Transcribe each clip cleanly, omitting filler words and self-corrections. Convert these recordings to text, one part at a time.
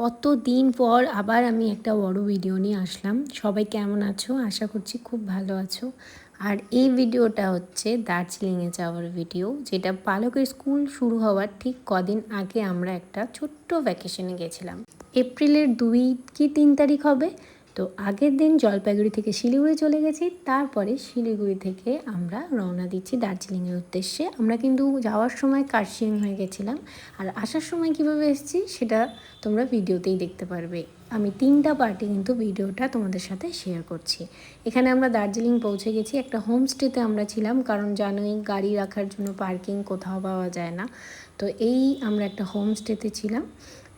কতদিন পর আবার আমি একটা বড় ভিডিও নিয়ে আসলাম। সবাই কেমন আছো? আশা করছি খুব ভালো আছো। আর এই ভিডিওটা হচ্ছে দার্জিলিংয়ে যাওয়ার ভিডিও, যেটা পালকের স্কুল শুরু হওয়ার ঠিক কদিন আগে আমরা একটা ছোট্ট ভ্যাকেশনে গেছিলাম। এপ্রিলের 2 কি 3 তারিখ হবে। তো আগের দিন জলপাইগুড়ি থেকে শিলিগুড়ি চলে গেছি, তারপরে শিলিগুড়ি থেকে আমরা রওনা দিচ্ছি দার্জিলিংয়ের উদ্দেশ্যে। আমরা কিন্তু যাওয়ার সময় কার্শিয়াং হয়ে গেছিলাম, আর আসার সময় কীভাবে এসেছি সেটা তোমরা ভিডিওতেই দেখতে পারবে। আমি 3টা পার্টি কিন্তু ভিডিওটা তোমাদের সাথে শেয়ার করছি। এখানে আমরা দার্জিলিং পৌঁছে গেছি, একটা হোমস্টেতে আমরা ছিলাম, কারণ জানোই গাড়ি রাখার জন্য পার্কিং কোথাও পাওয়া যায় না। তো আমরা একটা হোমস্টেতে ছিলাম।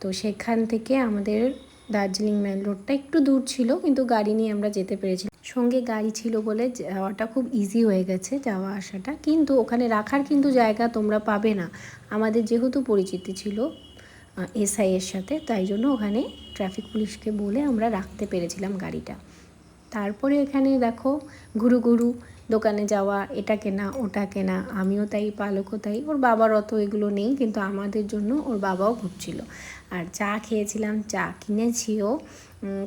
তো সেখান থেকে আমাদের দার্জিলিং মেন রোডটা একটু দূর ছিল, কিন্তু গাড়ি নিয়ে আমরা যেতে পেরেছি। সঙ্গে গাড়ি ছিল বলে যাওয়াটা খুব ইজি হয়ে গেছে, যাওয়া আসাটা। কিন্তু ওখানে রাখার কিন্তু জায়গা তোমরা পাবে না। আমাদের যেহেতু পরিচিতি ছিল এসআইয়ের সাথে, তাই জন্য ওখানে ট্রাফিক পুলিশকে বলে আমরা রাখতে পেরেছিলাম গাড়িটা। তারপরে এখানে দেখো ঘুরু দোকানে যাওয়া, এটা কেনা ওটা কেনা, আমিও তাই, পালকও তাই। ওর বাবার অত এগুলো নেই, কিন্তু আমাদের জন্য ওর বাবাও ঘুরছিল। আর চা খেয়েছিলাম, চা কিনেছিও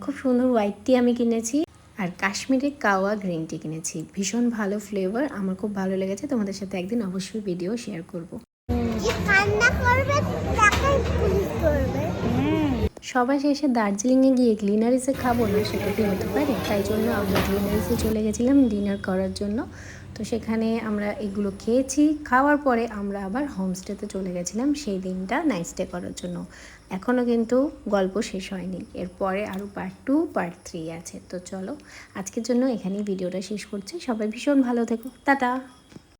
খুব সুন্দর হোয়াইট টি আমি কিনেছি, আর কাশ্মীরি কাওয়া গ্রিন টি কিনেছি। ভীষণ ভালো ফ্লেভার, আমার খুব ভালো লেগেছে। তোমাদের সাথে একদিন অবশ্যই ভিডিও শেয়ার করবো। সবাই শেষে দার্জিলিংয়ে গিয়ে গ্লিনারিসে খাবো না, সেটা কি হতে পারে? তাই জন্য আমরা গ্লিনারিসে চলে গেছিলাম ডিনার করার জন্য। তো সেখানে আমরা এগুলো খেয়েছি। খাওয়ার পরে আমরা আবার হোমস্টেতে চলে গেছিলাম সেই দিনটা নাইট স্টে করার জন্য। এখনও কিন্তু গল্প শেষ হয়নি, এরপরে আরও পার্ট 2 পার্ট 3 আছে। তো চলো, আজকের জন্য এখানেই ভিডিওটা শেষ করছি। সবাই ভীষণ ভালো থেকো, টাটা।